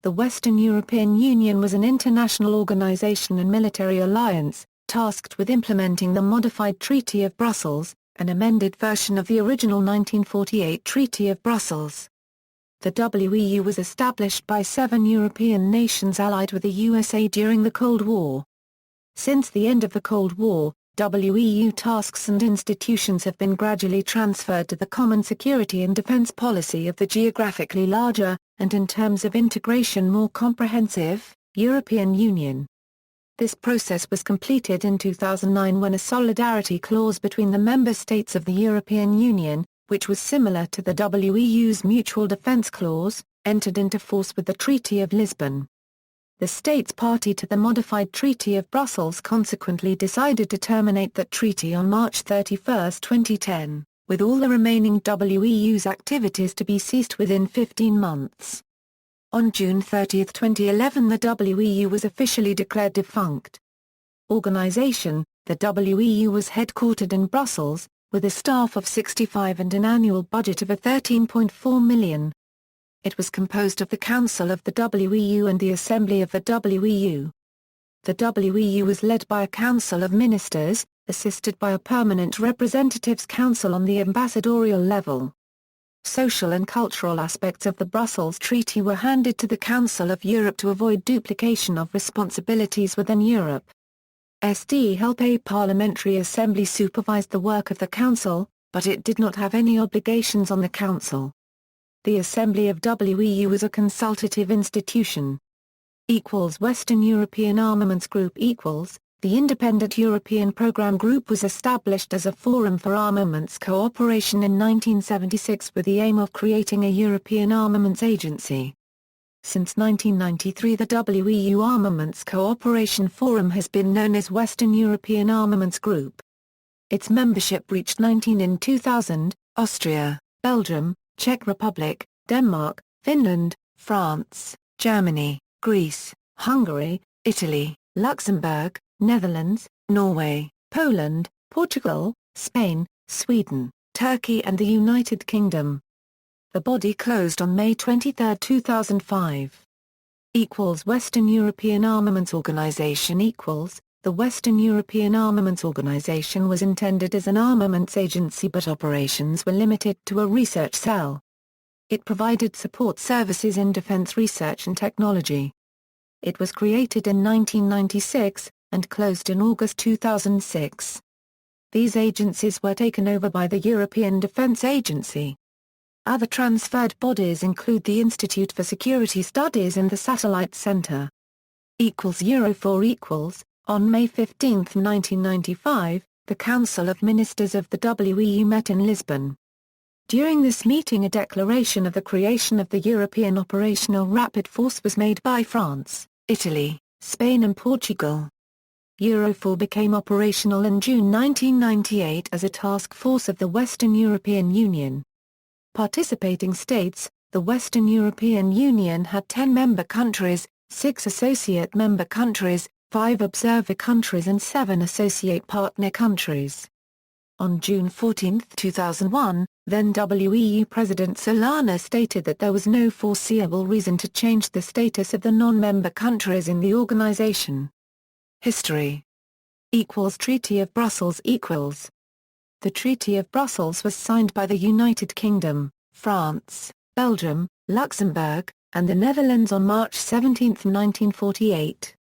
the Western European Union was an international organization and military alliance, tasked with implementing the modified Treaty of Brussels, an amended version of the original 1948 Treaty of Brussels. The WEU was established by 7 European nations allied with the USA during the Cold War. Since the end of the Cold War, WEU tasks and institutions have been gradually transferred to the common security and defense policy of the geographically larger, and in terms of integration more comprehensive, European Union. This process was completed in 2009 when a solidarity clause between the member states of the European Union, which was similar to the WEU's Mutual Defence Clause, entered into force with the Treaty of Lisbon. The states party to the modified Treaty of Brussels consequently decided to terminate that treaty on March 31, 2010, with all the remaining WEU's activities to be ceased within 15 months. On June 30, 2011 the WEU was officially declared defunct. Organization: the WEU was headquartered in Brussels, with a staff of 65 and an annual budget of $13.4 million. It was composed of the Council of the WEU and the Assembly of the WEU. The WEU was led by a Council of Ministers, assisted by a Permanent Representatives Council on the ambassadorial level. Social and cultural aspects of the Brussels Treaty were handed to the Council of Europe to avoid duplication of responsibilities within Europe. A Parliamentary Assembly supervised the work of the Council, but it did not have any obligations on the Council. The Assembly of WEU was a consultative institution. Western European Armaments Group The Independent European Programme Group was established as a forum for armaments cooperation in 1976 with the aim of creating a European armaments agency. Since 1993 the WEU Armaments Cooperation Forum has been known as Western European Armaments Group. Its membership reached 19 in 2000, Austria, Belgium, Czech Republic, Denmark, Finland, France, Germany, Greece, Hungary, Italy, Luxembourg, Netherlands, Norway, Poland, Portugal, Spain, Sweden, Turkey and the United Kingdom. The body closed on May 23, 2005. Western European Armaments Organization The Western European Armaments Organization was intended as an armaments agency but operations were limited to a research cell. It provided support services in defense research and technology. It was created in 1996, and closed in August 2006. These agencies were taken over by the European Defence Agency. Other transferred bodies include the Institute for Security Studies and the Satellite Centre. Eurofor On May 15, 1995, the Council of Ministers of the WEU met in Lisbon. During this meeting a declaration of the creation of the European Operational Rapid Force was made by France, Italy, Spain and Portugal. Eurofor became operational in June 1998 as a task force of the Western European Union. Participating states: the Western European Union had 10 member countries, 6 associate member countries, 5 observer countries and 7 associate partner countries. On June 14, 2001, then WEU President Solana stated that there was no foreseeable reason to change the status of the non-member countries in the organization. History Treaty of Brussels The Treaty of Brussels was signed by the United Kingdom, France, Belgium, Luxembourg, and the Netherlands on March 17, 1948.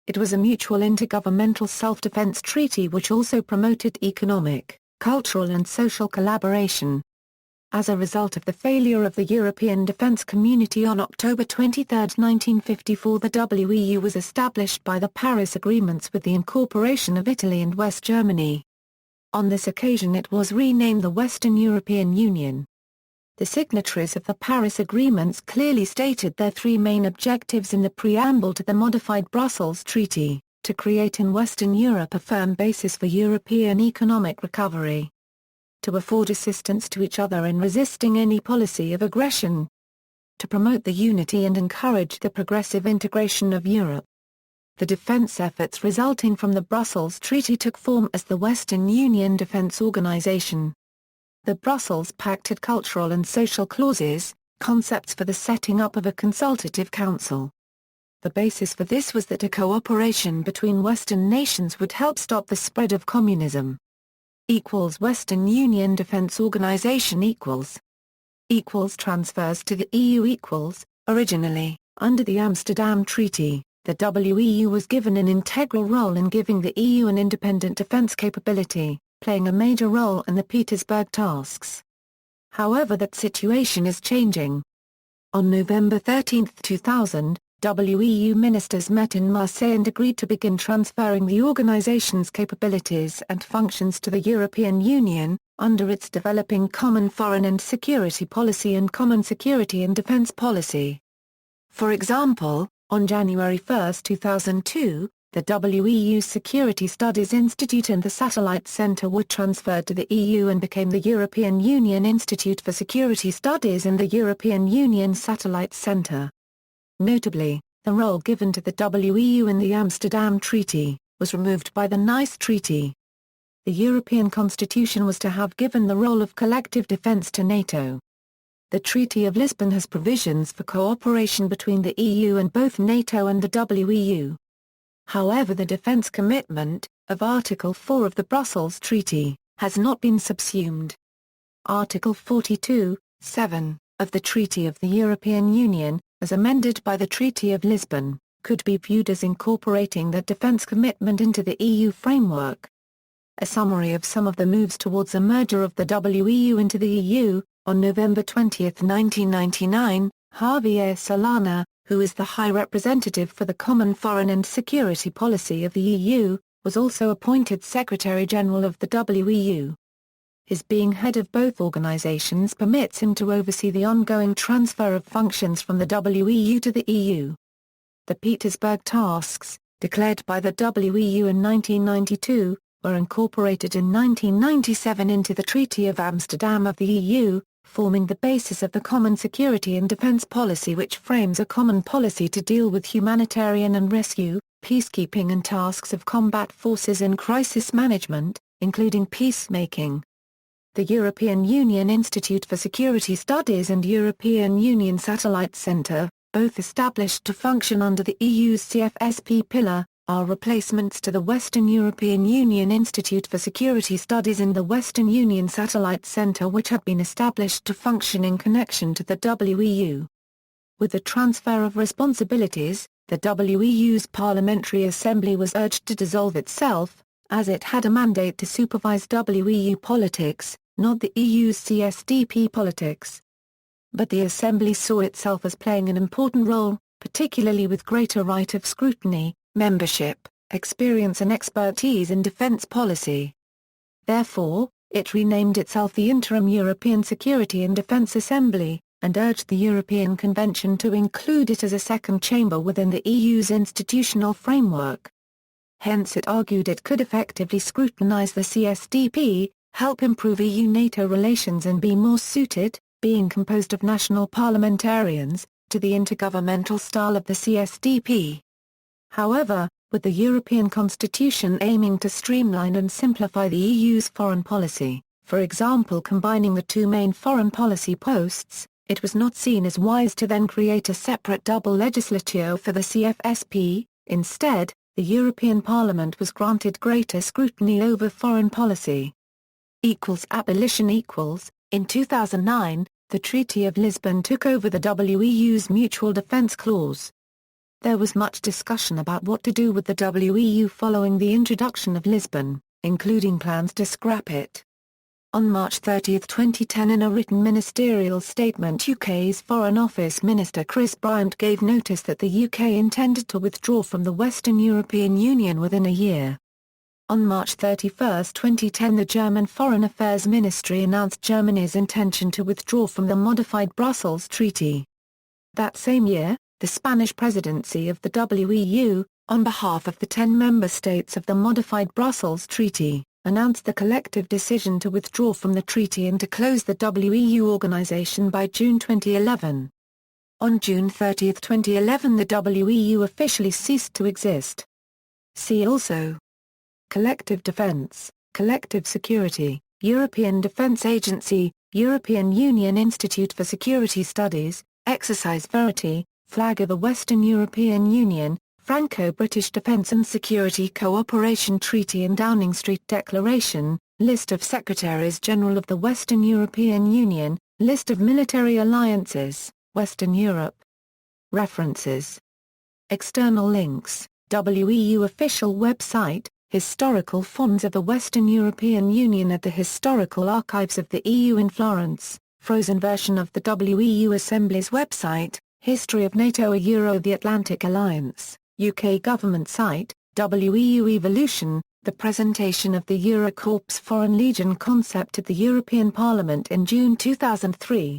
It was a mutual intergovernmental self-defense treaty which also promoted economic, cultural and social collaboration. As a result of the failure of the European defence community on October 23, 1954 the WEU was established by the Paris Agreements with the incorporation of Italy and West Germany. On this occasion it was renamed the Western European Union. The signatories of the Paris Agreements clearly stated their 3 main objectives in the preamble to the modified Brussels Treaty: to create in Western Europe a firm basis for European economic recovery, to afford assistance to each other in resisting any policy of aggression, to promote the unity and encourage the progressive integration of Europe. The defense efforts resulting from the Brussels Treaty took form as the Western Union Defense Organization. The Brussels Pact had cultural and social clauses, concepts for the setting up of a consultative council. The basis for this was that a cooperation between Western nations would help stop the spread of communism. Western Union Defense Organization transfers to the EU originally, under the Amsterdam Treaty, the WEU was given an integral role in giving the EU an independent defense capability, playing a major role in the Petersburg tasks. However, that situation is changing. On November 13, 2000, WEU ministers met in Marseille and agreed to begin transferring the organization's capabilities and functions to the European Union, under its developing common foreign and security policy and common security and defense policy. For example, on January 1, 2002, the WEU Security Studies Institute and the Satellite Centre were transferred to the EU and became the European Union Institute for Security Studies and the European Union Satellite Centre. Notably, the role given to the WEU in the Amsterdam Treaty was removed by the Nice Treaty. The European Constitution was to have given the role of collective defence to NATO. The Treaty of Lisbon has provisions for cooperation between the EU and both NATO and the WEU. However, the defence commitment, of Article 4 of the Brussels Treaty, has not been subsumed. Article 42(7) of the Treaty of the European Union, as amended by the Treaty of Lisbon, could be viewed as incorporating that defence commitment into the EU framework. A summary of some of the moves towards a merger of the WEU into the EU. On November 20, 1999, Javier Solana, who is the High Representative for the Common Foreign and Security Policy of the EU, was also appointed Secretary-General of the WEU. His being head of both organizations permits him to oversee the ongoing transfer of functions from the WEU to the EU. The Petersburg tasks, declared by the WEU in 1992, were incorporated in 1997 into the Treaty of Amsterdam of the EU, forming the basis of the common security and defense policy, which frames a common policy to deal with humanitarian and rescue, peacekeeping and tasks of combat forces in crisis management, including peacemaking. The European Union Institute for Security Studies and European Union Satellite Centre, both established to function under the EU's CFSP pillar, are replacements to the Western European Union Institute for Security Studies and the Western Union Satellite Centre, which had been established to function in connection to the WEU. With the transfer of responsibilities, the WEU's Parliamentary Assembly was urged to dissolve itself, as it had a mandate to supervise WEU politics, not the EU's CSDP politics. But the Assembly saw itself as playing an important role, particularly with greater right of scrutiny, membership, experience and expertise in defence policy. Therefore, it renamed itself the Interim European Security and Defence Assembly, and urged the European Convention to include it as a second chamber within the EU's institutional framework. Hence it argued it could effectively scrutinise the CSDP, help improve EU-NATO relations and be more suited, being composed of national parliamentarians, to the intergovernmental style of the CSDP. However, with the European Constitution aiming to streamline and simplify the EU's foreign policy, for example combining the two main foreign policy posts, it was not seen as wise to then create a separate double legislature for the CFSP. Instead, the European Parliament was granted greater scrutiny over foreign policy. Abolition. In 2009, the Treaty of Lisbon took over the WEU's Mutual Defence Clause. There was much discussion about what to do with the WEU following the introduction of Lisbon, including plans to scrap it. On March 30, 2010, in a written ministerial statement, UK's Foreign Office Minister Chris Bryant gave notice that the UK intended to withdraw from the Western European Union within a year. On March 31, 2010, the German Foreign Affairs Ministry announced Germany's intention to withdraw from the modified Brussels Treaty. That same year, the Spanish presidency of the WEU, on behalf of the 10 member states of the modified Brussels Treaty, announced the collective decision to withdraw from the treaty and to close the WEU organization by June 2011. On June 30, 2011, the WEU officially ceased to exist. See also: Collective Defense, Collective Security, European Defense Agency, European Union Institute for Security Studies, Exercise Verity, Flag of the Western European Union, Franco-British Defence and Security Cooperation Treaty and Downing Street Declaration, List of Secretaries-General of the Western European Union, List of military alliances, Western Europe. References. External links, WEU official website, Historical Fonds of the Western European Union at the Historical Archives of the EU in Florence, frozen version of the WEU Assembly's website, History of NATO the Atlantic Alliance, UK government site, WEU Evolution, the presentation of the Eurocorps Foreign Legion concept at the European Parliament in June 2003.